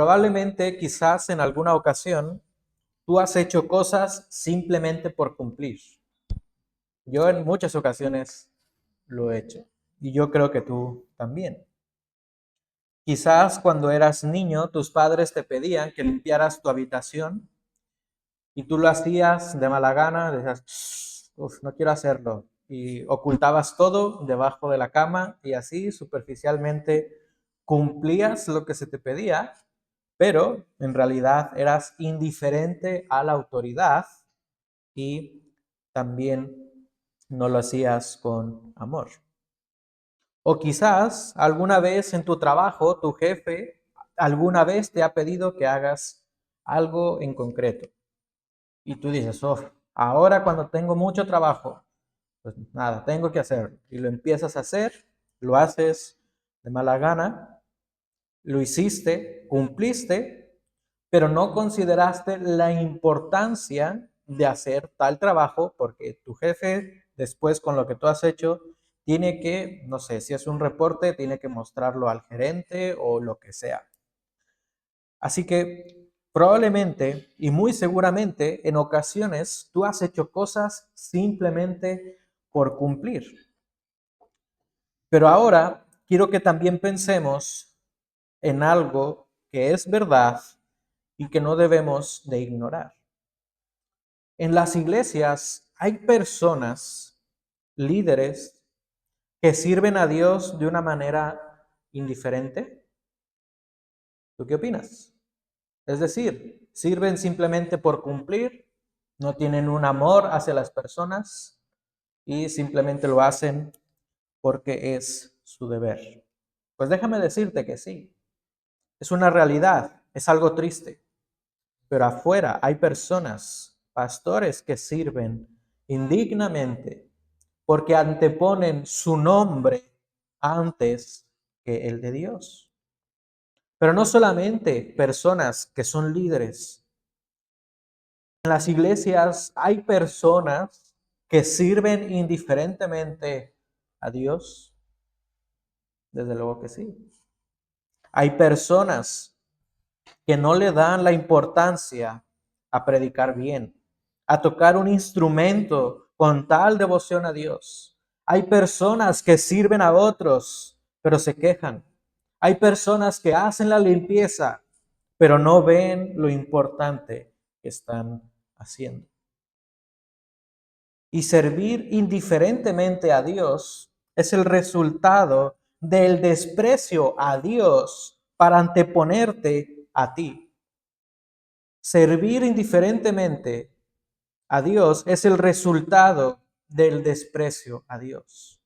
probablemente, quizás en alguna ocasión, tú has hecho cosas simplemente por cumplir. Yo en muchas ocasiones lo he hecho y yo creo que tú también. Quizás cuando eras niño, tus padres te pedían que limpiaras tu habitación y tú lo hacías de mala gana, decías, "Uf, no quiero hacerlo", y ocultabas todo debajo de la cama y así superficialmente cumplías lo que se te pedía, pero en realidad eras indiferente a la autoridad y también no lo hacías con amor. O quizás alguna vez en tu trabajo, tu jefe alguna vez te ha pedido que hagas algo en concreto. Y tú dices, oh, ahora cuando tengo mucho trabajo, pues nada, tengo que hacerlo. Y lo empiezas a hacer, lo haces de mala gana, lo hiciste, cumpliste, pero no consideraste la importancia de hacer tal trabajo porque tu jefe, después con lo que tú has hecho, tiene que, no sé, si es un reporte, tiene que mostrarlo al gerente o lo que sea. Así que probablemente y muy seguramente en ocasiones tú has hecho cosas simplemente por cumplir. Pero ahora quiero que también pensemos en algo que es verdad y que no debemos de ignorar. En las iglesias hay personas, líderes, que sirven a Dios de una manera indiferente. ¿Tú qué opinas? Es decir, sirven simplemente por cumplir, no tienen un amor hacia las personas y simplemente lo hacen porque es su deber. Pues déjame decirte que sí, es una realidad, es algo triste, pero afuera hay personas, pastores que sirven indignamente porque anteponen su nombre antes que el de Dios. Pero no solamente personas que son líderes. En las iglesias hay personas que sirven indiferentemente a Dios. Desde luego que sí. Hay personas que no le dan la importancia a predicar bien, a tocar un instrumento con tal devoción a Dios. Hay personas que sirven a otros, pero se quejan. Hay personas que hacen la limpieza, pero no ven lo importante que están haciendo. Y servir indiferentemente a Dios es el resultado del desprecio a Dios para anteponerte a ti. Servir indiferentemente a Dios es el resultado del desprecio a Dios.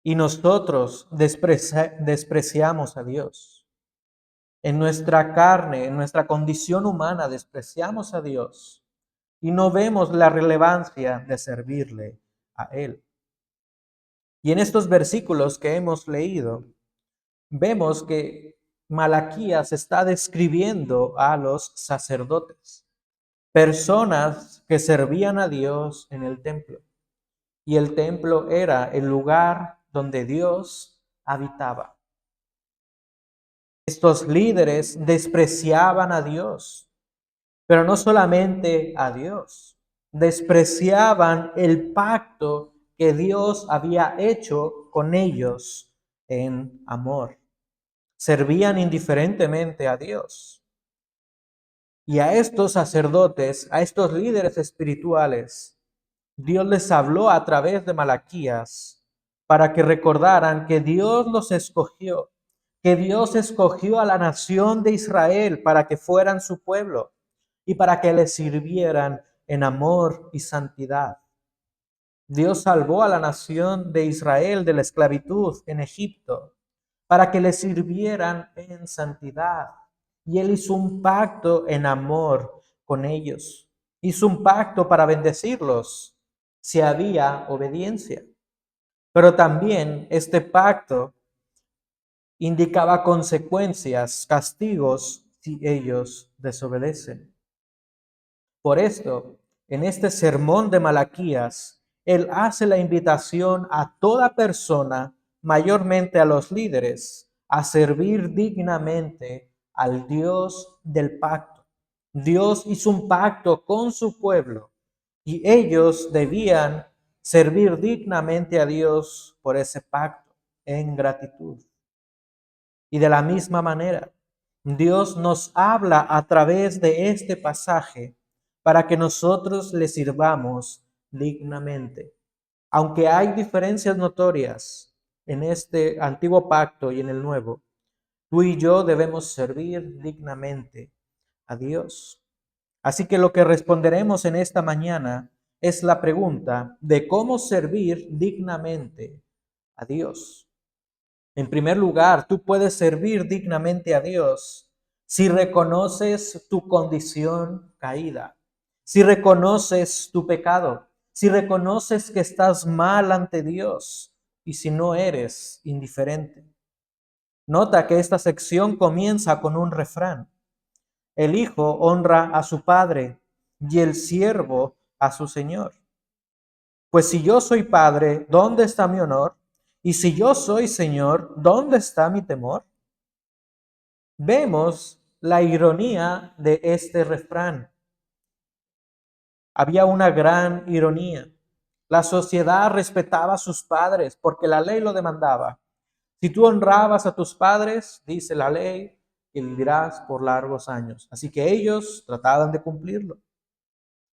Y nosotros despreciamos a Dios. En nuestra carne, en nuestra condición humana, despreciamos a Dios y no vemos la relevancia de servirle a Él. Y en estos versículos que hemos leído, vemos que Malaquías está describiendo a los sacerdotes, personas que servían a Dios en el templo. Y el templo era el lugar donde Dios habitaba. Estos líderes despreciaban a Dios, pero no solamente a Dios, despreciaban el pacto que Dios había hecho con ellos en amor. Servían indiferentemente a Dios. Y a estos sacerdotes, a estos líderes espirituales, Dios les habló a través de Malaquías para que recordaran que Dios los escogió, que Dios escogió a la nación de Israel para que fueran su pueblo y para que le sirvieran en amor y santidad. Dios salvó a la nación de Israel de la esclavitud en Egipto para que le sirvieran en santidad. Y Él hizo un pacto en amor con ellos. Hizo un pacto para bendecirlos si había obediencia. Pero también este pacto indicaba consecuencias, castigos, si ellos desobedecen. Por esto, en este sermón de Malaquías, él hace la invitación a toda persona, mayormente a los líderes, a servir dignamente al Dios del pacto. Dios hizo un pacto con su pueblo y ellos debían servir dignamente a Dios por ese pacto en gratitud. Y de la misma manera, Dios nos habla a través de este pasaje para que nosotros le sirvamos dignamente. Aunque hay diferencias notorias en este antiguo pacto y en el nuevo, tú y yo debemos servir dignamente a Dios. Así que lo que responderemos en esta mañana es la pregunta de cómo servir dignamente a Dios. En primer lugar, tú puedes servir dignamente a Dios si reconoces tu condición caída, si reconoces tu pecado, si reconoces que estás mal ante Dios y si no eres indiferente. Nota que esta sección comienza con un refrán. El hijo honra a su padre y el siervo a su señor. Pues si yo soy padre, ¿dónde está mi honor? Y si yo soy señor, ¿dónde está mi temor? Vemos la ironía de este refrán. Había una gran ironía. La sociedad respetaba a sus padres porque la ley lo demandaba. Si tú honrabas a tus padres, dice la ley, que vivirás por largos años. Así que ellos trataban de cumplirlo.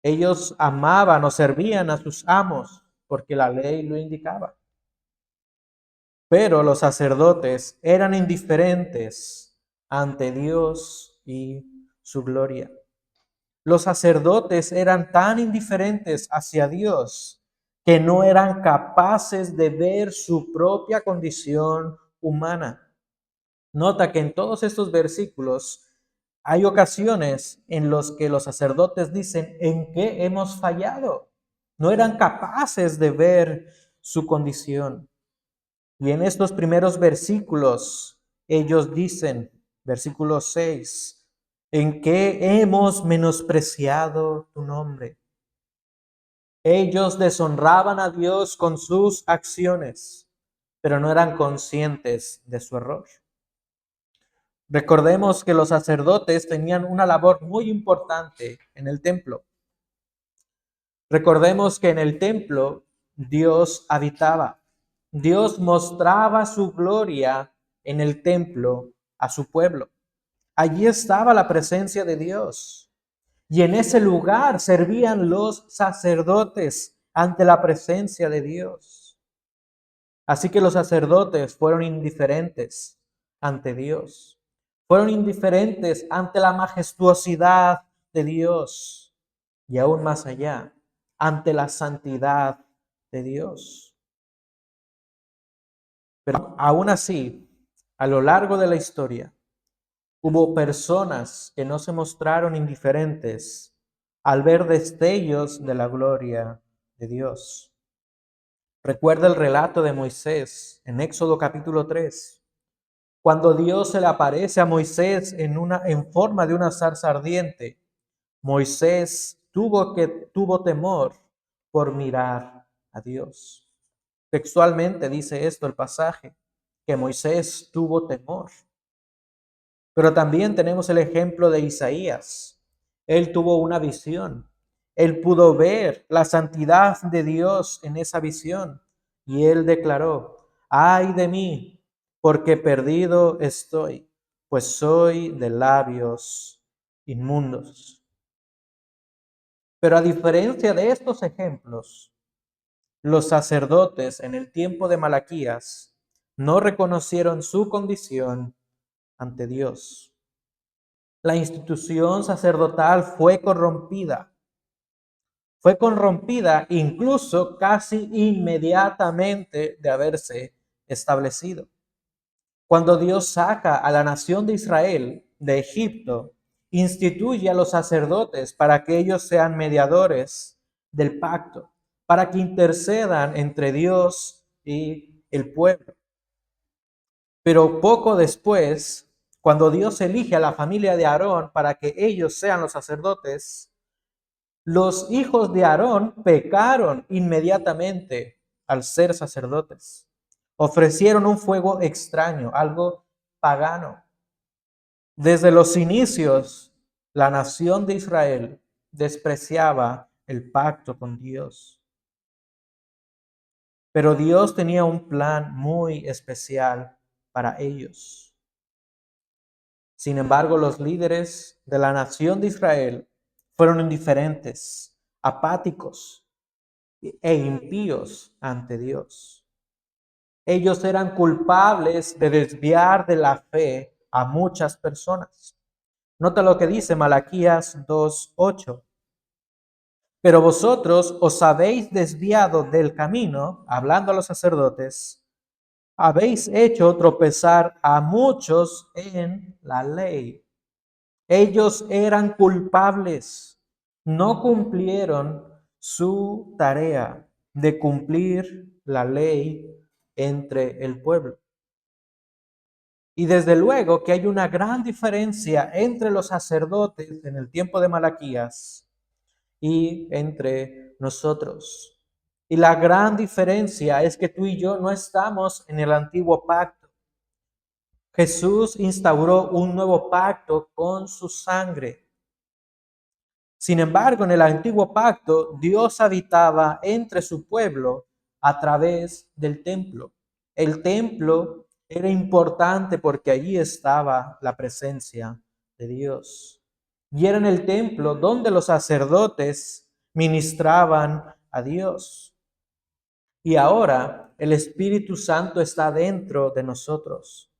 Ellos amaban o servían a sus amos porque la ley lo indicaba. Pero los sacerdotes eran indiferentes ante Dios y su gloria. Los sacerdotes eran tan indiferentes hacia Dios que no eran capaces de ver su propia condición humana. Nota que en todos estos versículos hay ocasiones en las que los sacerdotes dicen, ¿en qué hemos fallado? No eran capaces de ver su condición. Y en estos primeros versículos, ellos dicen, versículo 6, ¿en qué hemos menospreciado tu nombre? Ellos deshonraban a Dios con sus acciones, pero no eran conscientes de su error. Recordemos que los sacerdotes tenían una labor muy importante en el templo. Recordemos que en el templo Dios habitaba. Dios mostraba su gloria en el templo a su pueblo. Allí estaba la presencia de Dios. Y en ese lugar servían los sacerdotes ante la presencia de Dios. Así que los sacerdotes fueron indiferentes ante Dios. Fueron indiferentes ante la majestuosidad de Dios y aún más allá, ante la santidad de Dios. Pero aún así, a lo largo de la historia, hubo personas que no se mostraron indiferentes al ver destellos de la gloria de Dios. Recuerda el relato de Moisés en Éxodo capítulo 3. Cuando Dios se le aparece a Moisés en forma de una zarza ardiente, Moisés tuvo temor por mirar a Dios. Textualmente dice esto el pasaje, que Moisés tuvo temor. Pero también tenemos el ejemplo de Isaías. Él tuvo una visión. Él pudo ver la santidad de Dios en esa visión. Y él declaró, ay de mí, porque perdido estoy, pues soy de labios inmundos. Pero a diferencia de estos ejemplos, los sacerdotes en el tiempo de Malaquías no reconocieron su condición ante Dios. La institución sacerdotal fue corrompida. Fue corrompida incluso casi inmediatamente de haberse establecido. Cuando Dios saca a la nación de Israel de Egipto, instituye a los sacerdotes para que ellos sean mediadores del pacto, para que intercedan entre Dios y el pueblo. Pero poco después, cuando Dios elige a la familia de Aarón para que ellos sean los sacerdotes, los hijos de Aarón pecaron inmediatamente al ser sacerdotes. Ofrecieron un fuego extraño, algo pagano. Desde los inicios, la nación de Israel despreciaba el pacto con Dios. Pero Dios tenía un plan muy especial para ellos. Sin embargo, los líderes de la nación de Israel fueron indiferentes, apáticos e impíos ante Dios. Ellos eran culpables de desviar de la fe a muchas personas. Nota lo que dice Malaquías 2:8. Pero vosotros os habéis desviado del camino, hablando a los sacerdotes, habéis hecho tropezar a muchos en la ley. Ellos eran culpables, no cumplieron su tarea de cumplir la ley entre el pueblo. Y desde luego que hay una gran diferencia entre los sacerdotes en el tiempo de Malaquías y entre nosotros. Y la gran diferencia es que tú y yo no estamos en el antiguo pacto. Jesús instauró un nuevo pacto con su sangre. Sin embargo, en el antiguo pacto, Dios habitaba entre su pueblo a través del templo. El templo era importante porque allí estaba la presencia de Dios. Y era en el templo donde los sacerdotes ministraban a Dios. Y ahora el Espíritu Santo está dentro de nosotros.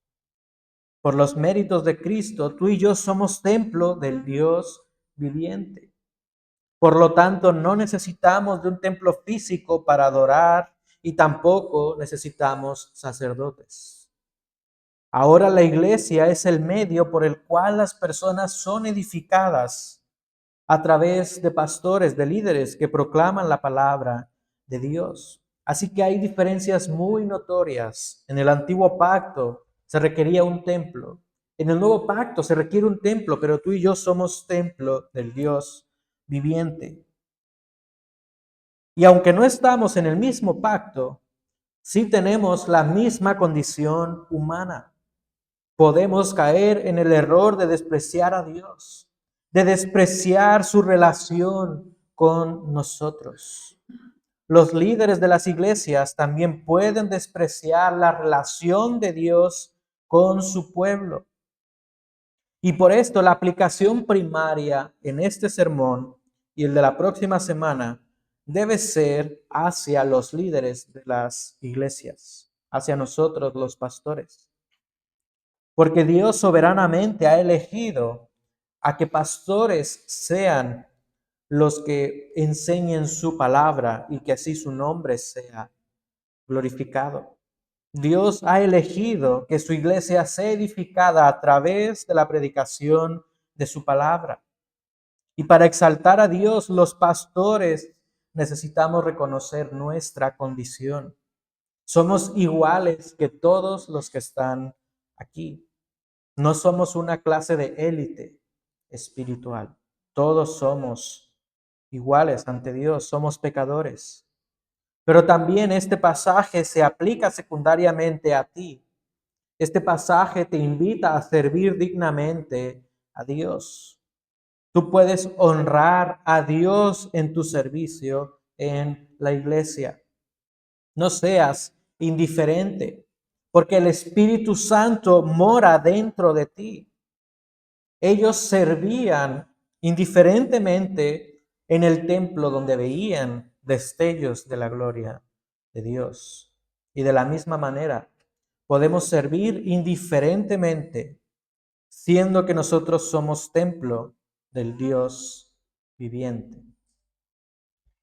Por los méritos de Cristo, tú y yo somos templo del Dios viviente. Por lo tanto, no necesitamos de un templo físico para adorar y tampoco necesitamos sacerdotes. Ahora la iglesia es el medio por el cual las personas son edificadas a través de pastores, de líderes que proclaman la palabra de Dios. Así que hay diferencias muy notorias. En el antiguo pacto se requería un templo. En el nuevo pacto se requiere un templo, pero tú y yo somos templo del Dios viviente. Y aunque no estamos en el mismo pacto, sí tenemos la misma condición humana. Podemos caer en el error de despreciar a Dios, de despreciar su relación con nosotros. Los líderes de las iglesias también pueden despreciar la relación de Dios con su pueblo. Y por esto la aplicación primaria en este sermón y el de la próxima semana debe ser hacia los líderes de las iglesias, hacia nosotros los pastores. Porque Dios soberanamente ha elegido a que pastores sean los que enseñen su palabra y que así su nombre sea glorificado. Dios ha elegido que su iglesia sea edificada a través de la predicación de su palabra. Y para exaltar a Dios, los pastores necesitamos reconocer nuestra condición. Somos iguales que todos los que están aquí. No somos una clase de élite espiritual. Todos somos iguales ante Dios, somos pecadores. Pero también este pasaje se aplica secundariamente a ti. Este pasaje te invita a servir dignamente a Dios. Tú puedes honrar a Dios en tu servicio en la iglesia. No seas indiferente, porque el Espíritu Santo mora dentro de ti. Ellos servían indiferentemente en el templo donde veían destellos de la gloria de Dios. Y de la misma manera, podemos servir indiferentemente, siendo que nosotros somos templo del Dios viviente.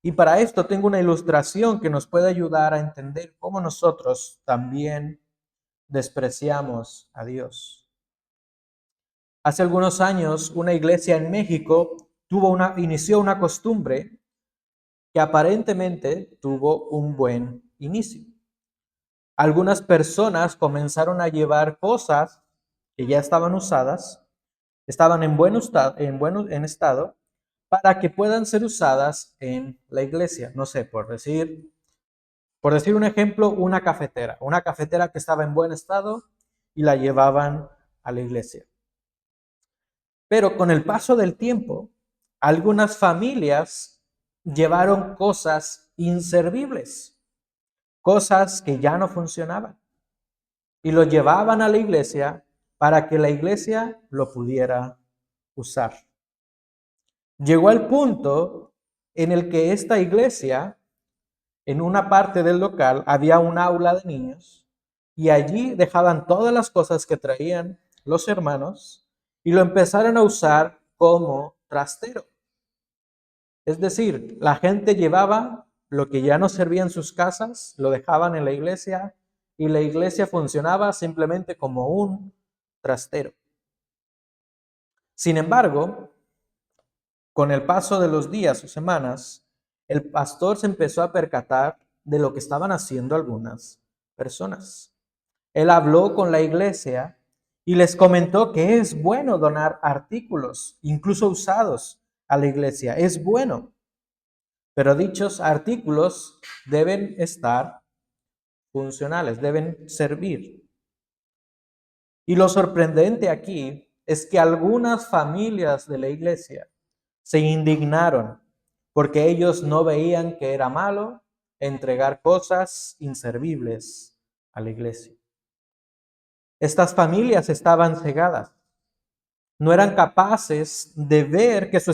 Y para esto tengo una ilustración que nos puede ayudar a entender cómo nosotros también despreciamos a Dios. Hace algunos años, una iglesia en México inició una costumbre que aparentemente tuvo un buen inicio. Algunas personas comenzaron a llevar cosas que ya estaban usadas, estaban en estado, para que puedan ser usadas en la iglesia. No sé, por decir un ejemplo, una cafetera que estaba en buen estado y la llevaban a la iglesia. Pero con el paso del tiempo, algunas familias llevaron cosas inservibles, cosas que ya no funcionaban, y lo llevaban a la iglesia para que la iglesia lo pudiera usar. Llegó al punto en el que esta iglesia, en una parte del local, había un aula de niños y allí dejaban todas las cosas que traían los hermanos y lo empezaron a usar como trastero. Es decir, la gente llevaba lo que ya no servía en sus casas, lo dejaban en la iglesia y la iglesia funcionaba simplemente como un trastero. Sin embargo, con el paso de los días o semanas, el pastor se empezó a percatar de lo que estaban haciendo algunas personas. Él habló con la iglesia y les comentó que es bueno donar artículos, incluso usados, a la iglesia. Es bueno, pero dichos artículos deben estar funcionales, deben servir. Y lo sorprendente aquí es que algunas familias de la iglesia se indignaron porque ellos no veían que era malo entregar cosas inservibles a la iglesia. Estas familias estaban cegadas, no eran capaces de ver que su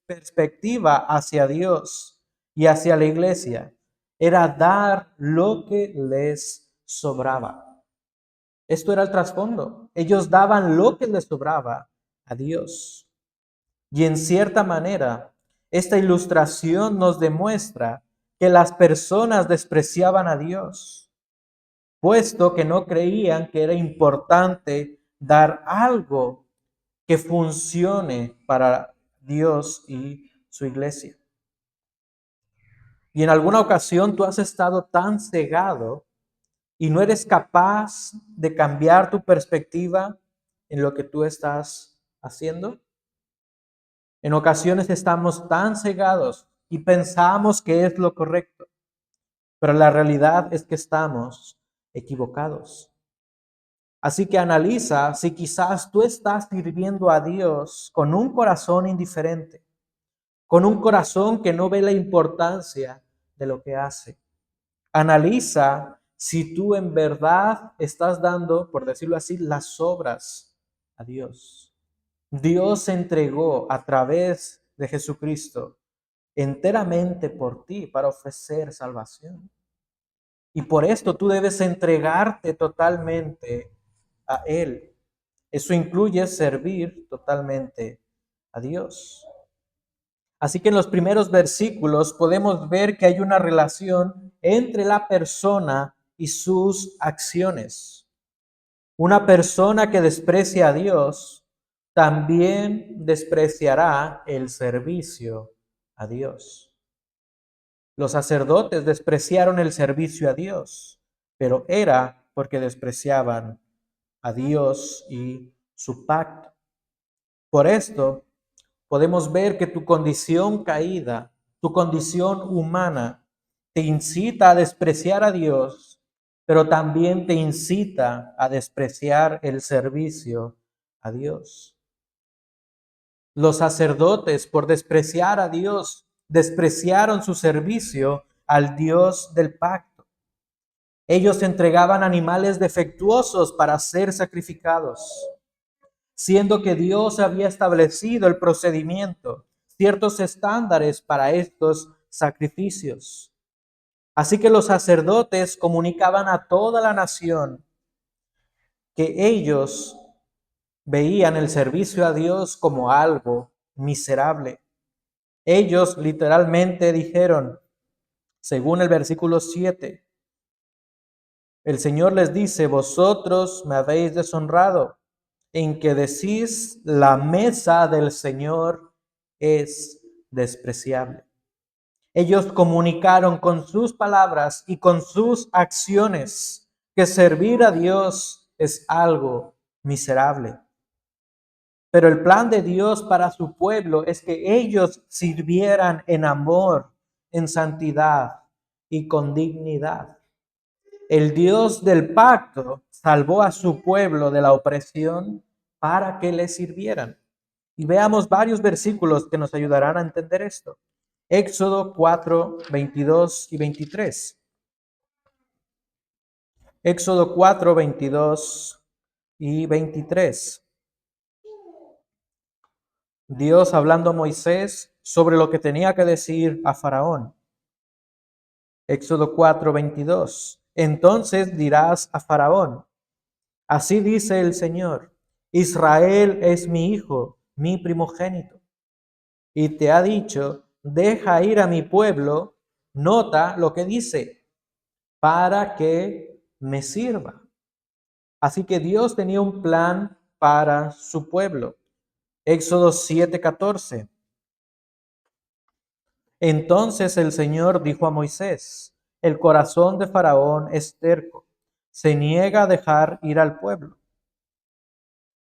perspectiva hacia Dios y hacia la iglesia era dar lo que les sobraba. Esto era el trasfondo. Ellos daban lo que les sobraba a Dios. Y en cierta manera, esta ilustración nos demuestra que las personas despreciaban a Dios, puesto que no creían que era importante dar algo que funcione para Dios y su iglesia. Y en alguna ocasión tú has estado tan cegado y no eres capaz de cambiar tu perspectiva en lo que tú estás haciendo. En ocasiones estamos tan cegados y pensamos que es lo correcto, pero la realidad es que estamos equivocados. Así que analiza si quizás tú estás sirviendo a Dios con un corazón indiferente, con un corazón que no ve la importancia de lo que hace. Analiza si tú en verdad estás dando, por decirlo así, las obras a Dios. Dios se entregó a través de Jesucristo enteramente por ti para ofrecer salvación. Y por esto tú debes entregarte totalmente a Él. Eso incluye servir totalmente a Dios. Así que en los primeros versículos podemos ver que hay una relación entre la persona y sus acciones. Una persona que desprecia a Dios también despreciará el servicio a Dios. Los sacerdotes despreciaron el servicio a Dios, pero era porque despreciaban a Dios y su pacto. Por esto, podemos ver que tu condición caída, tu condición humana, te incita a despreciar a Dios, pero también te incita a despreciar el servicio a Dios. Los sacerdotes, por despreciar a Dios, despreciaron su servicio al Dios del pacto. Ellos entregaban animales defectuosos para ser sacrificados, siendo que Dios había establecido el procedimiento, ciertos estándares para estos sacrificios. Así que los sacerdotes comunicaban a toda la nación que ellos veían el servicio a Dios como algo miserable. Ellos literalmente dijeron, según el versículo 7, el Señor les dice, vosotros me habéis deshonrado, en que decís, la mesa del Señor es despreciable. Ellos comunicaron con sus palabras y con sus acciones que servir a Dios es algo miserable. Pero el plan de Dios para su pueblo es que ellos sirvieran en amor, en santidad y con dignidad. El Dios del pacto salvó a su pueblo de la opresión para que le sirvieran. Y veamos varios versículos que nos ayudarán a entender esto. Éxodo 4, 22 y 23. Éxodo 4, 22 y 23. Dios hablando a Moisés sobre lo que tenía que decir a Faraón. Éxodo 4, 22. Entonces dirás a Faraón, así dice el Señor, Israel es mi hijo, mi primogénito. Y te ha dicho, deja ir a mi pueblo, nota lo que dice, para que me sirva. Así que Dios tenía un plan para su pueblo. Éxodo 7:14. Entonces el Señor dijo a Moisés, el corazón de Faraón es terco, se niega a dejar ir al pueblo.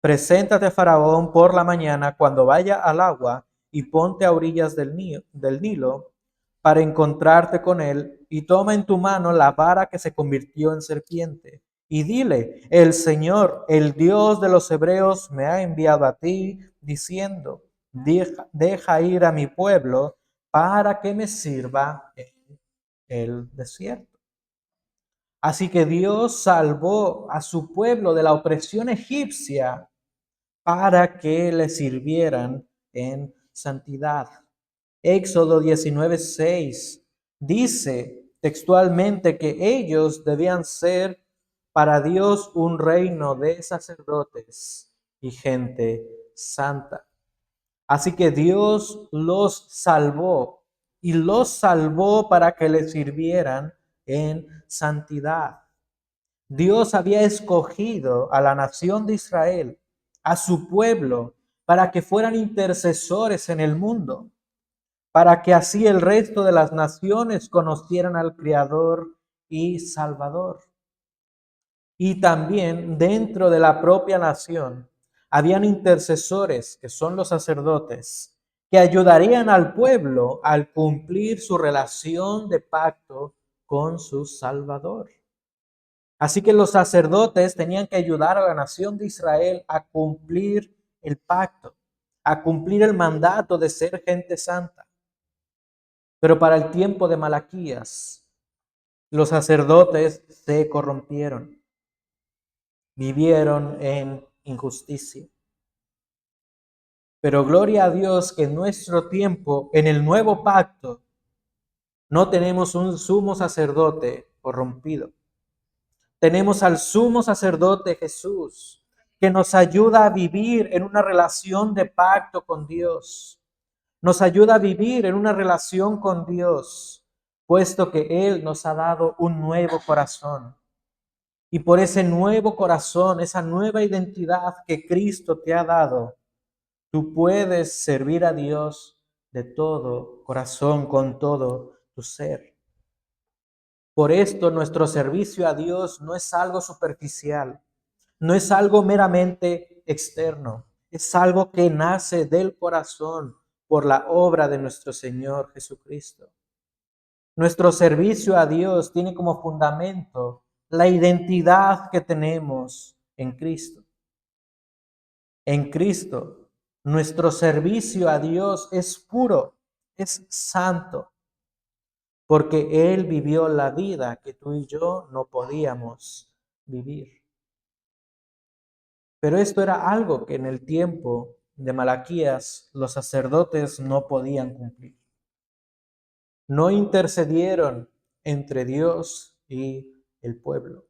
Preséntate a Faraón por la mañana cuando vaya al agua y ponte a orillas del Nilo para encontrarte con él y toma en tu mano la vara que se convirtió en serpiente y dile, el Señor, el Dios de los hebreos, me ha enviado a ti diciendo, deja ir a mi pueblo para que me sirva en el desierto. Así que Dios salvó a su pueblo de la opresión egipcia para que le sirvieran en santidad. Éxodo 19:6 dice textualmente que ellos debían ser para Dios un reino de sacerdotes y gente santa. Así que Dios los salvó y los salvó para que le sirvieran en santidad. Dios había escogido a la nación de Israel, a su pueblo, para que fueran intercesores en el mundo, para que así el resto de las naciones conocieran al Creador y Salvador. Y también dentro de la propia nación habían intercesores, que son los sacerdotes, que ayudarían al pueblo al cumplir su relación de pacto con su Salvador. Así que los sacerdotes tenían que ayudar a la nación de Israel a cumplir el pacto, a cumplir el mandato de ser gente santa. Pero para el tiempo de Malaquías, los sacerdotes se corrompieron, vivieron en injusticia. Pero gloria a Dios que en nuestro tiempo, en el nuevo pacto, no tenemos un sumo sacerdote corrompido. Tenemos al sumo sacerdote Jesús, que nos ayuda a vivir en una relación de pacto con Dios. Nos ayuda a vivir en una relación con Dios, puesto que Él nos ha dado un nuevo corazón. Y por ese nuevo corazón, esa nueva identidad que Cristo te ha dado, tú puedes servir a Dios de todo corazón, con todo tu ser. Por esto nuestro servicio a Dios no es algo superficial, no es algo meramente externo, es algo que nace del corazón por la obra de nuestro Señor Jesucristo. Nuestro servicio a Dios tiene como fundamento la identidad que tenemos en Cristo. En Cristo, nuestro servicio a Dios es puro, es santo, porque Él vivió la vida que tú y yo no podíamos vivir. Pero esto era algo que en el tiempo de Malaquías los sacerdotes no podían cumplir. No intercedieron entre Dios y el pueblo.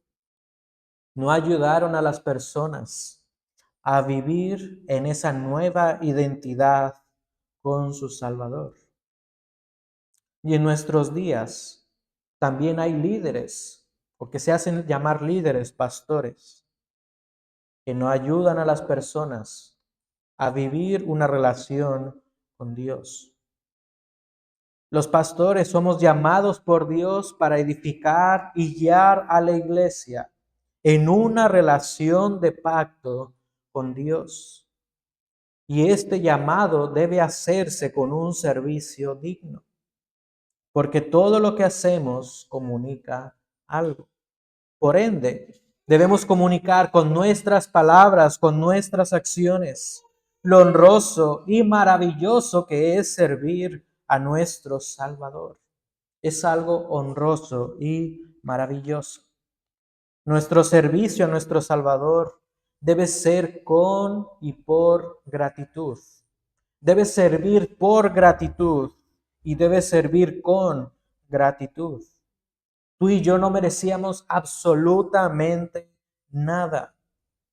No ayudaron a las personas a vivir en esa nueva identidad con su Salvador. Y en nuestros días también hay líderes, o que se hacen llamar líderes, pastores, que no ayudan a las personas a vivir una relación con Dios. Los pastores somos llamados por Dios para edificar y guiar a la iglesia en una relación de pacto con Dios. Y este llamado debe hacerse con un servicio digno, porque todo lo que hacemos comunica algo. Por ende, debemos comunicar con nuestras palabras, con nuestras acciones, lo honroso y maravilloso que es servir a nuestro Salvador. Es algo honroso y maravilloso. Nuestro servicio a nuestro Salvador debe ser con y por gratitud. Debe servir por gratitud y debe servir con gratitud. Tú y yo no merecíamos absolutamente nada.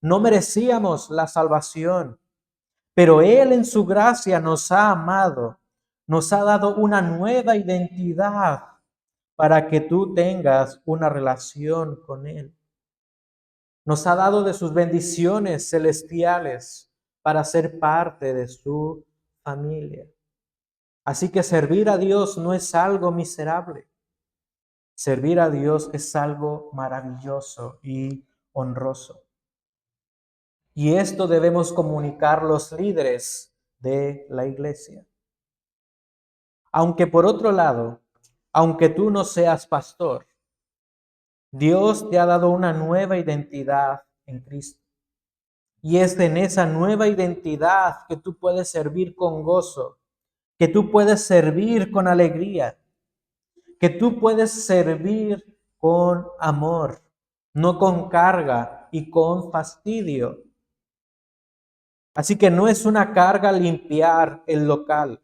No merecíamos la salvación, pero Él en su gracia nos ha amado, nos ha dado una nueva identidad para que tú tengas una relación con Él. Nos ha dado de sus bendiciones celestiales para ser parte de su familia. Así que servir a Dios no es algo miserable. Servir a Dios es algo maravilloso y honroso. Y esto debemos comunicar los líderes de la iglesia. Aunque por otro lado, aunque tú no seas pastor, Dios te ha dado una nueva identidad en Cristo. Y es en esa nueva identidad que tú puedes servir con gozo, que tú puedes servir con alegría, que tú puedes servir con amor, no con carga y con fastidio. Así que no es una carga limpiar el local.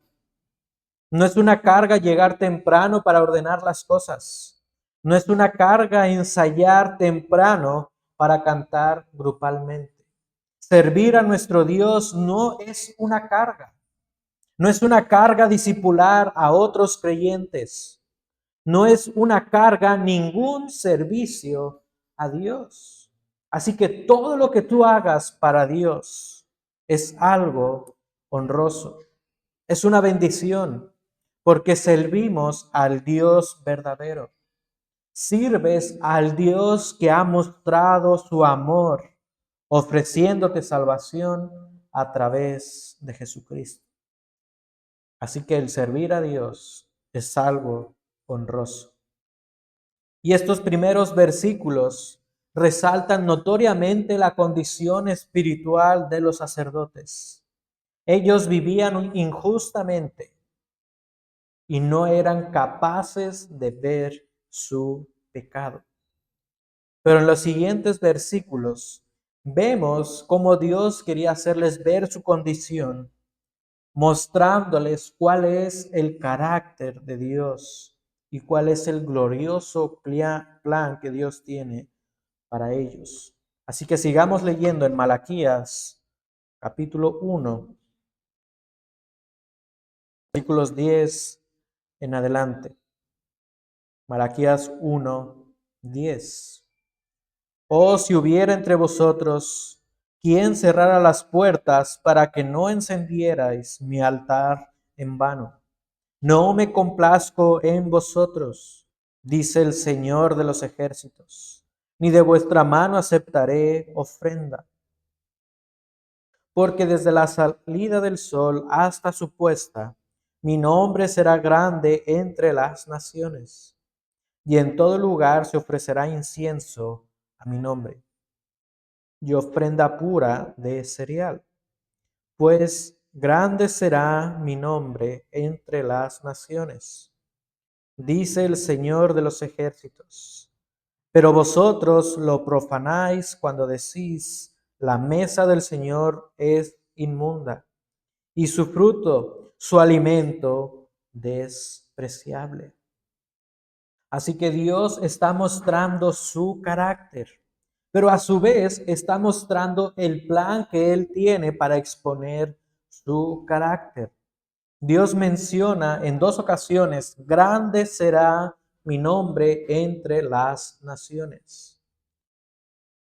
No es una carga llegar temprano para ordenar las cosas. No es una carga ensayar temprano para cantar grupalmente. Servir a nuestro Dios no es una carga. No es una carga discipular a otros creyentes. No es una carga ningún servicio a Dios. Así que todo lo que tú hagas para Dios es algo honroso. Es una bendición porque servimos al Dios verdadero. Sirves al Dios que ha mostrado su amor, ofreciéndote salvación a través de Jesucristo. Así que el servir a Dios es algo honroso. Y estos primeros versículos resaltan notoriamente la condición espiritual de los sacerdotes. Ellos vivían injustamente y no eran capaces de ver su pecado. Pero en los siguientes versículos vemos cómo Dios quería hacerles ver su condición, mostrándoles cuál es el carácter de Dios y cuál es el glorioso plan que Dios tiene para ellos. Así que sigamos leyendo en Malaquías capítulo 1, versículos 10 en adelante. Malaquías 1, 10. Oh, si hubiera entre vosotros quien cerrara las puertas para que no encendierais mi altar en vano. No me complazco en vosotros, dice el Señor de los ejércitos, ni de vuestra mano aceptaré ofrenda. Porque desde la salida del sol hasta su puesta, mi nombre será grande entre las naciones, y en todo lugar se ofrecerá incienso a mi nombre, y ofrenda pura de cereal, pues grande será mi nombre entre las naciones, dice el Señor de los ejércitos. Pero vosotros lo profanáis cuando decís, la mesa del Señor es inmunda, y su fruto, su alimento, despreciable. Así que Dios está mostrando su carácter, pero a su vez está mostrando el plan que Él tiene para exponer su carácter. Dios menciona en dos ocasiones, grande será mi nombre entre las naciones.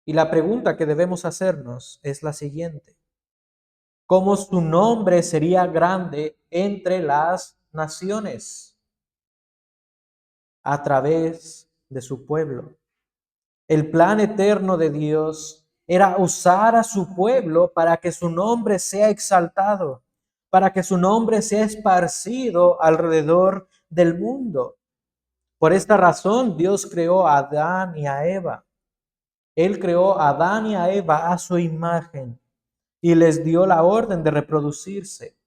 Y la pregunta que debemos hacernos es la siguiente: ¿cómo su nombre sería grande entre las naciones? A través de su pueblo. El plan eterno de Dios era usar a su pueblo para que su nombre sea exaltado, para que su nombre sea esparcido alrededor del mundo. Por esta razón, Dios creó a Adán y a Eva. Él creó a Adán y a Eva a su imagen. y les dio la orden de reproducirse,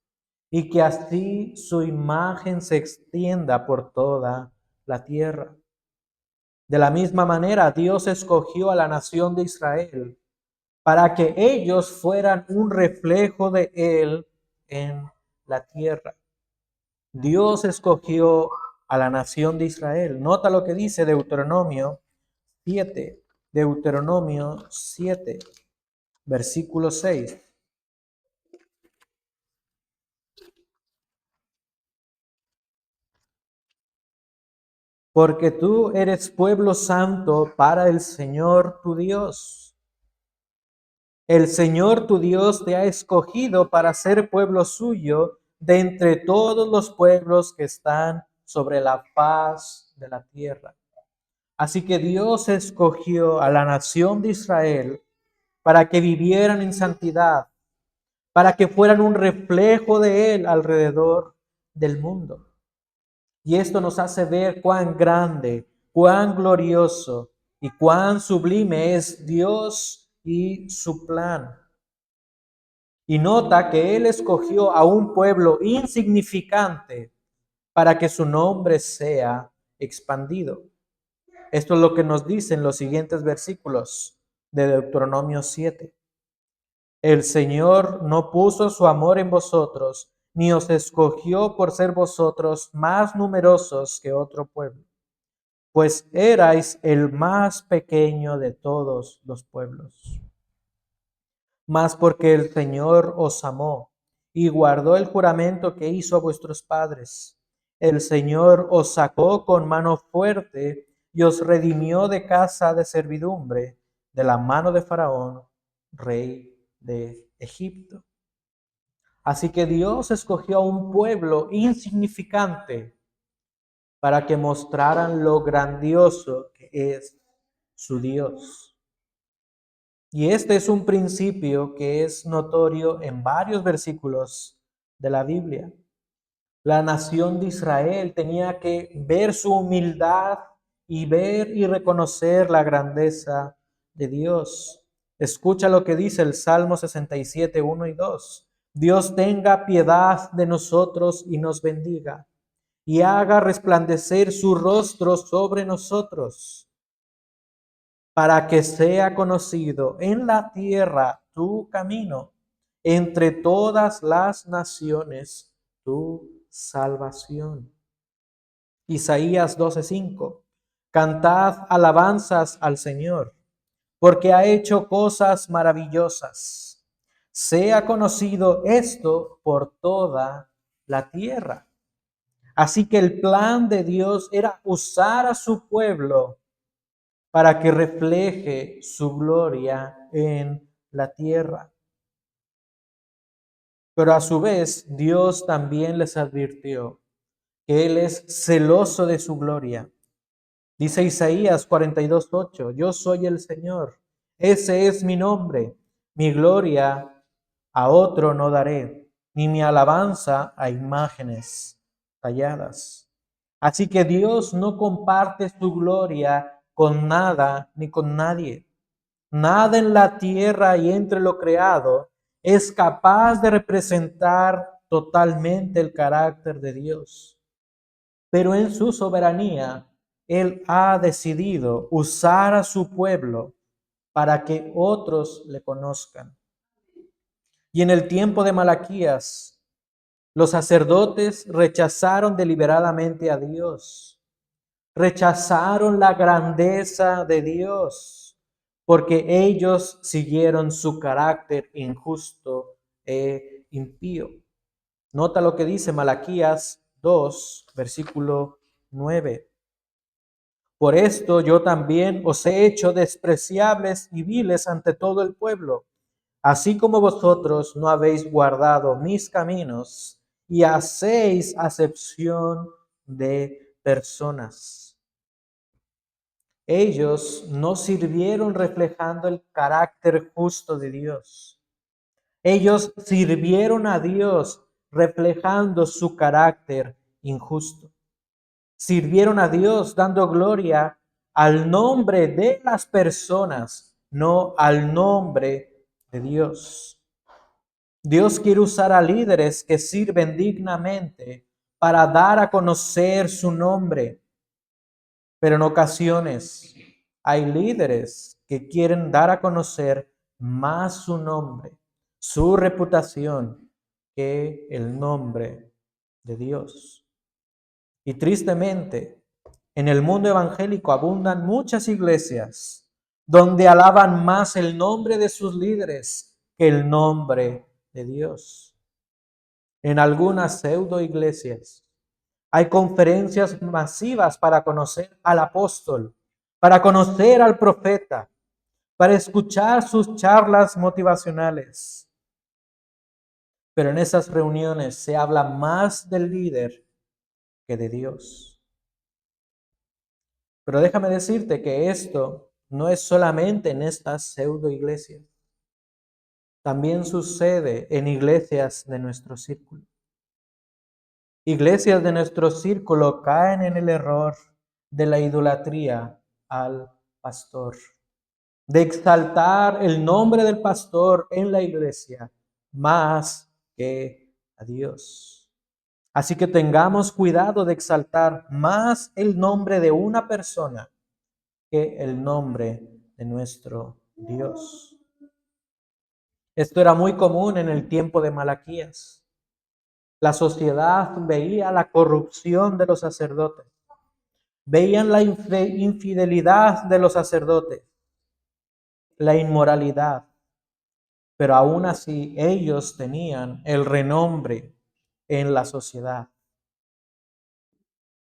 y que así su imagen se extienda por toda la tierra. De la misma manera, Dios escogió a la nación de Israel para que ellos fueran un reflejo de Él en la tierra. Dios escogió a la nación de Israel. Nota lo que dice Deuteronomio 7, Deuteronomio 7, versículo 6. Porque tú eres pueblo santo para el Señor tu Dios. El Señor tu Dios te ha escogido para ser pueblo suyo de entre todos los pueblos que están sobre la faz de la tierra. Así que Dios escogió a la nación de Israel para que vivieran en santidad, para que fueran un reflejo de Él alrededor del mundo. Y esto nos hace ver cuán grande, cuán glorioso y cuán sublime es Dios y su plan. Y nota que Él escogió a un pueblo insignificante para que su nombre sea expandido. Esto es lo que nos dicen los siguientes versículos de Deuteronomio 7. El Señor no puso su amor en vosotros, ni os escogió por ser vosotros más numerosos que otro pueblo, pues erais el más pequeño de todos los pueblos. Mas porque el Señor os amó y guardó el juramento que hizo a vuestros padres, el Señor os sacó con mano fuerte y os redimió de casa de servidumbre, de la mano de Faraón, rey de Egipto. Así que Dios escogió a un pueblo insignificante para que mostraran lo grandioso que es su Dios. Y este es un principio que es notorio en varios versículos de la Biblia. La nación de Israel tenía que ver su humildad y ver y reconocer la grandeza de Dios. Escucha lo que dice el Salmo 67, 1 y 2. Dios tenga piedad de nosotros y nos bendiga, y haga resplandecer su rostro sobre nosotros, para que sea conocido en la tierra tu camino, entre todas las naciones tu salvación. Isaías 12:5. Cantad alabanzas al Señor, porque ha hecho cosas maravillosas. Sea conocido esto por toda la tierra. Así que el plan de Dios era usar a su pueblo para que refleje su gloria en la tierra. Pero a su vez, Dios también les advirtió que Él es celoso de su gloria. Dice Isaías 42:8, yo soy el Señor, ese es mi nombre, mi gloria a otro no daré, ni mi alabanza a imágenes talladas. Así que Dios no comparte su gloria con nada ni con nadie. Nada en la tierra y entre lo creado es capaz de representar totalmente el carácter de Dios. Pero en su soberanía, Él ha decidido usar a su pueblo para que otros le conozcan. Y en el tiempo de Malaquías, los sacerdotes rechazaron deliberadamente a Dios. Rechazaron la grandeza de Dios, porque ellos siguieron su carácter injusto e impío. Nota lo que dice Malaquías 2, versículo 9. Por esto yo también os he hecho despreciables y viles ante todo el pueblo, así como vosotros no habéis guardado mis caminos y hacéis acepción de personas. Ellos no sirvieron reflejando el carácter justo de Dios. Ellos sirvieron a Dios reflejando su carácter injusto. Sirvieron a Dios dando gloria al nombre de las personas, no al nombre de Dios. Dios quiere usar a líderes que sirven dignamente para dar a conocer su nombre. Pero en ocasiones hay líderes que quieren dar a conocer más su nombre, su reputación, que el nombre de Dios. Y tristemente, en el mundo evangélico abundan muchas iglesias donde alaban más el nombre de sus líderes que el nombre de Dios. En algunas pseudo iglesias hay conferencias masivas para conocer al apóstol, para conocer al profeta, para escuchar sus charlas motivacionales. Pero en esas reuniones se habla más del líder que de Dios. Pero déjame decirte que esto no es solamente en estas pseudo iglesias. También sucede en iglesias de nuestro círculo. Iglesias de nuestro círculo caen en el error de la idolatría al pastor, de exaltar el nombre del pastor en la iglesia más que a Dios. Así que tengamos cuidado de exaltar más el nombre de una persona que el nombre de nuestro Dios. Esto era muy común en el tiempo de Malaquías. La sociedad veía la corrupción de los sacerdotes, veían la infidelidad de los sacerdotes, la inmoralidad, pero aún así ellos tenían el renombre en la sociedad.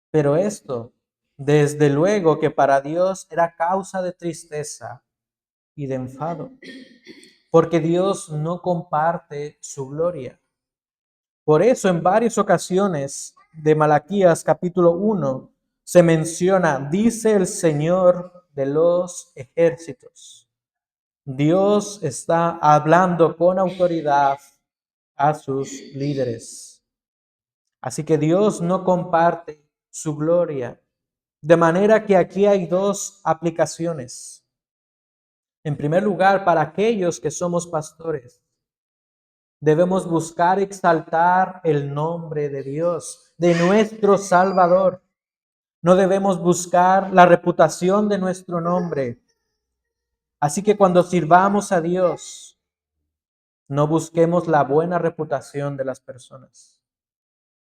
Pero esto, desde luego que para Dios era causa de tristeza y de enfado, porque Dios no comparte su gloria. Por eso en varias ocasiones de Malaquías capítulo 1 se menciona, dice el Señor de los ejércitos. Dios está hablando con autoridad a sus líderes. Así que Dios no comparte su gloria. De manera que aquí hay dos aplicaciones. En primer lugar, para aquellos que somos pastores, debemos buscar exaltar el nombre de Dios, de nuestro Salvador. No debemos buscar la reputación de nuestro nombre. Así que cuando sirvamos a Dios, no busquemos la buena reputación de las personas.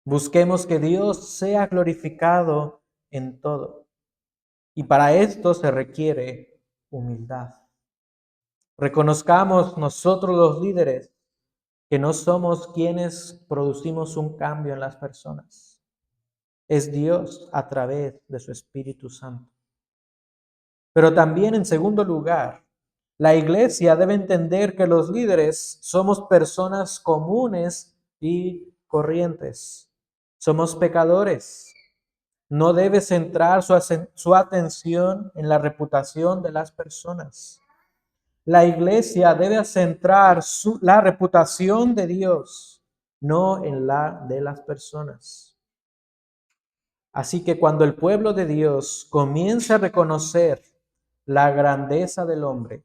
Busquemos que Dios sea glorificado en todo. Y para esto se requiere humildad. Reconozcamos nosotros los líderes que no somos quienes producimos un cambio en las personas. Es Dios a través de su Espíritu Santo. Pero también, en segundo lugar, la iglesia debe entender que los líderes somos personas comunes y corrientes. Somos pecadores. No debe centrar su atención en la reputación de las personas. La iglesia debe centrar la reputación de Dios, no en la de las personas. Así que cuando el pueblo de Dios comience a reconocer la grandeza del hombre,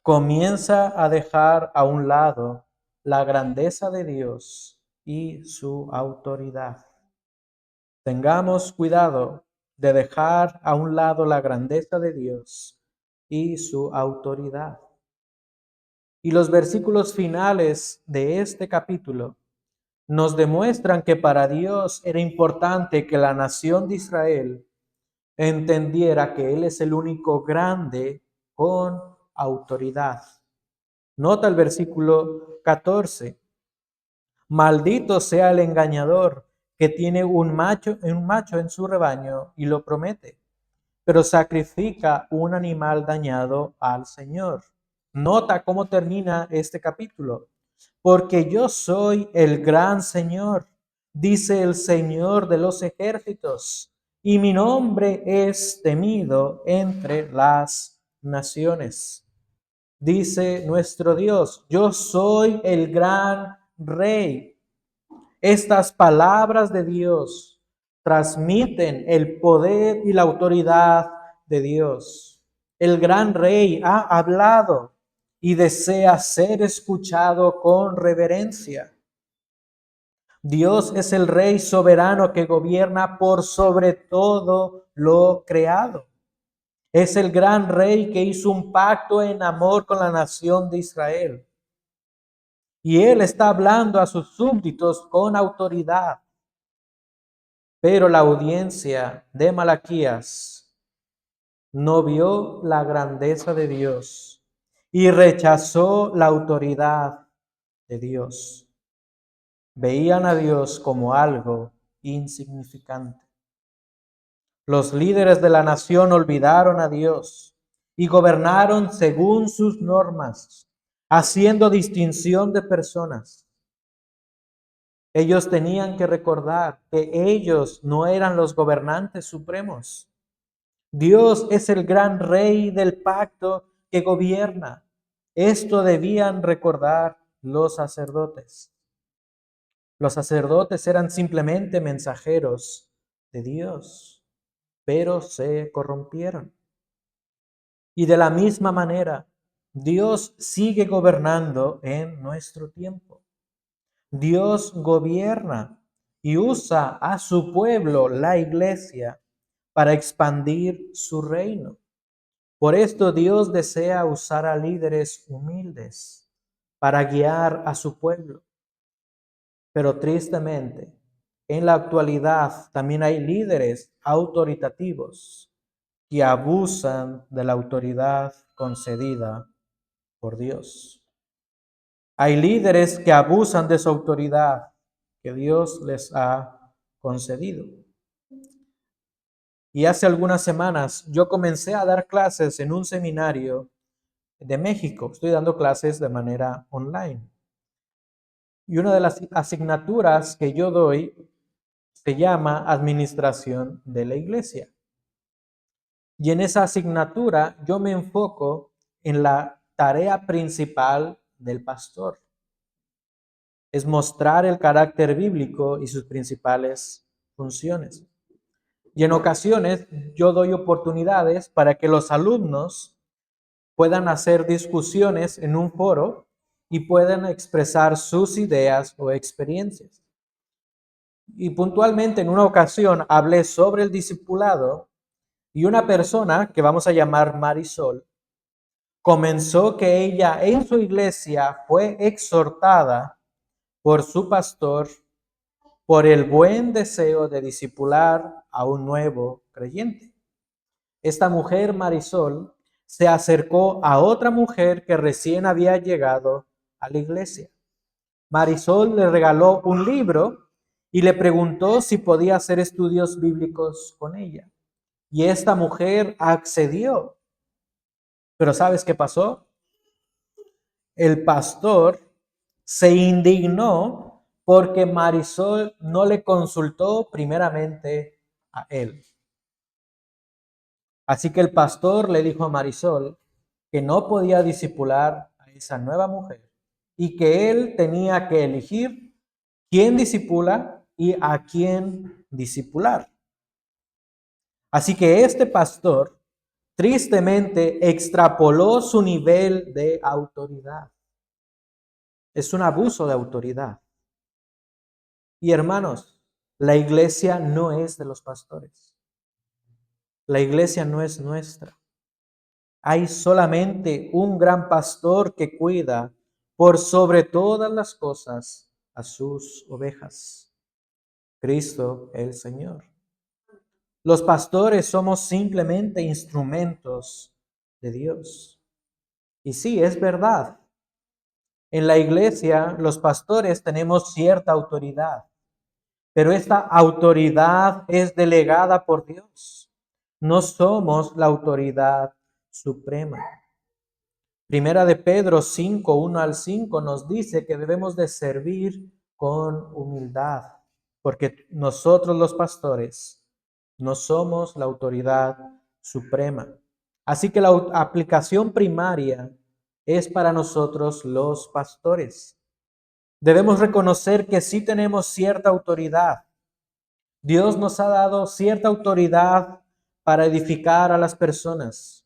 comienza a dejar a un lado la grandeza de Dios y su autoridad. Tengamos cuidado de dejar a un lado la grandeza de Dios y su autoridad. Y los versículos finales de este capítulo nos demuestran que para Dios era importante que la nación de Israel entendiera que Él es el único grande con autoridad. Nota el versículo 14. Maldito sea el engañador que tiene un macho en su rebaño y lo promete, pero sacrifica un animal dañado al Señor. Nota cómo termina este capítulo. Porque yo soy el gran Señor, dice el Señor de los ejércitos, y mi nombre es temido entre las naciones. Dice nuestro Dios, yo soy el gran Rey. Estas palabras de Dios transmiten el poder y la autoridad de Dios. El gran Rey ha hablado y desea ser escuchado con reverencia. Dios es el Rey soberano que gobierna por sobre todo lo creado. Es el gran Rey que hizo un pacto en amor con la nación de Israel. Y Él está hablando a sus súbditos con autoridad. Pero la audiencia de Malaquías no vio la grandeza de Dios y rechazó la autoridad de Dios. Veían a Dios como algo insignificante. Los líderes de la nación olvidaron a Dios y gobernaron según sus normas, haciendo distinción de personas. Ellos tenían que recordar que ellos no eran los gobernantes supremos. Dios es el gran Rey del pacto que gobierna. Esto debían recordar los sacerdotes. Los sacerdotes eran simplemente mensajeros de Dios, pero se corrompieron. Y de la misma manera, Dios sigue gobernando en nuestro tiempo. Dios gobierna y usa a su pueblo, la iglesia, para expandir su reino. Por esto Dios desea usar a líderes humildes para guiar a su pueblo. Pero tristemente, en la actualidad también hay líderes autoritativos que abusan de la autoridad concedida por Dios. Hay líderes que abusan de su autoridad que Dios les ha concedido. Y hace algunas semanas yo comencé a dar clases en un seminario de México. Estoy dando clases de manera online. Y una de las asignaturas que yo doy se llama Administración de la Iglesia. Y en esa asignatura yo me enfoco en la tarea principal del pastor. Es mostrar el carácter bíblico y sus principales funciones. Y en ocasiones yo doy oportunidades para que los alumnos puedan hacer discusiones en un foro y puedan expresar sus ideas o experiencias. Y puntualmente en una ocasión hablé sobre el discipulado y una persona que vamos a llamar Marisol comenzó que ella en su iglesia fue exhortada por su pastor por el buen deseo de discipular a un nuevo creyente. Esta mujer, Marisol, se acercó a otra mujer que recién había llegado a la iglesia. Marisol le regaló un libro y le preguntó si podía hacer estudios bíblicos con ella. Y esta mujer accedió. Pero ¿sabes qué pasó? El pastor se indignó porque Marisol no le consultó primeramente a él. Así que el pastor le dijo a Marisol que no podía discipular a esa nueva mujer y que él tenía que elegir quién discipula y a quién discipular. Así que este pastor tristemente extrapoló su nivel de autoridad. Es un abuso de autoridad. Y hermanos, la iglesia no es de los pastores. La iglesia no es nuestra. Hay solamente un gran pastor que cuida por sobre todas las cosas a sus ovejas. Cristo el Señor. Los pastores somos simplemente instrumentos de Dios. Y sí, es verdad. En la iglesia, los pastores tenemos cierta autoridad, pero esta autoridad es delegada por Dios. No somos la autoridad suprema. Primera de Pedro 5, 1 al 5 nos dice que debemos de servir con humildad, porque nosotros los pastores no somos la autoridad suprema. Así que la aplicación primaria es para nosotros los pastores. Debemos reconocer que sí tenemos cierta autoridad. Dios nos ha dado cierta autoridad para edificar a las personas.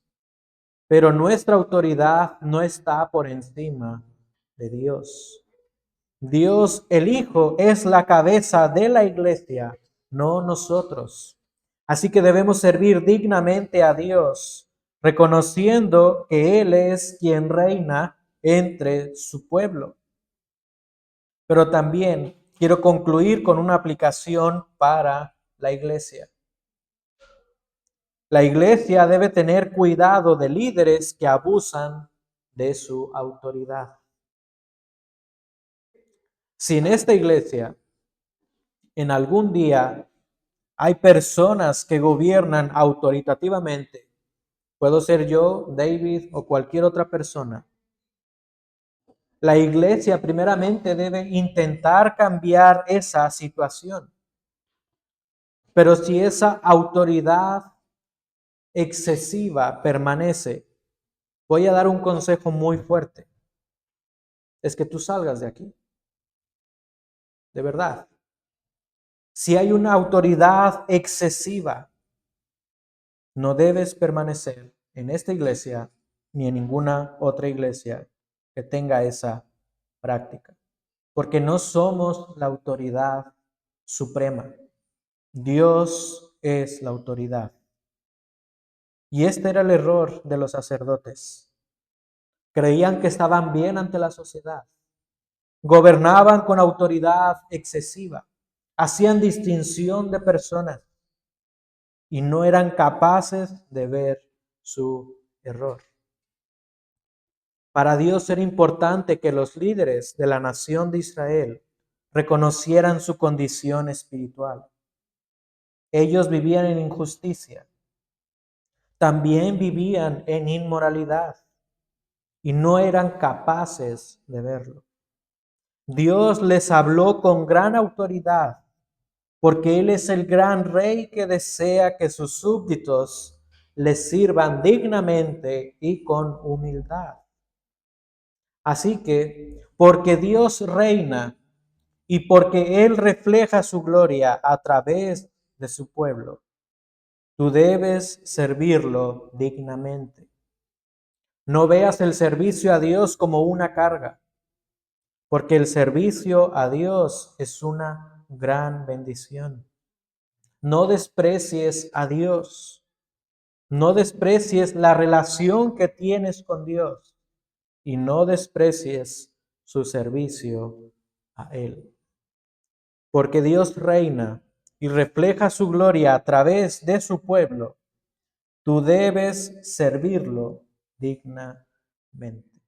Pero nuestra autoridad no está por encima de Dios. Dios, el Hijo, es la cabeza de la iglesia, no nosotros. Así que debemos servir dignamente a Dios, reconociendo que Él es quien reina entre su pueblo. Pero también quiero concluir con una aplicación para la iglesia. La iglesia debe tener cuidado de líderes que abusan de su autoridad. Si en esta iglesia en algún día hay personas que gobiernan autoritativamente, puedo ser yo, David o cualquier otra persona, la iglesia primeramente debe intentar cambiar esa situación. Pero si esa autoridad excesiva permanece, voy a dar un consejo muy fuerte. Es que tú salgas de aquí. De verdad. Si hay una autoridad excesiva, no debes permanecer en esta iglesia ni en ninguna otra iglesia que tenga esa práctica. Porque no somos la autoridad suprema. Dios es la autoridad. Y este era el error de los sacerdotes. Creían que estaban bien ante la sociedad. Gobernaban con autoridad excesiva. Hacían distinción de personas. Y no eran capaces de ver su error. Para Dios era importante que los líderes de la nación de Israel reconocieran su condición espiritual. Ellos vivían en injusticia. También vivían en inmoralidad y no eran capaces de verlo. Dios les habló con gran autoridad porque Él es el gran rey que desea que sus súbditos le sirvan dignamente y con humildad. Así que, porque Dios reina y porque Él refleja su gloria a través de su pueblo, tú debes servirlo dignamente. No veas el servicio a Dios como una carga, porque el servicio a Dios es una gran bendición. No desprecies a Dios. No desprecies la relación que tienes con Dios y no desprecies su servicio a Él. Porque Dios reina y refleja su gloria a través de su pueblo. Tú debes servirlo dignamente.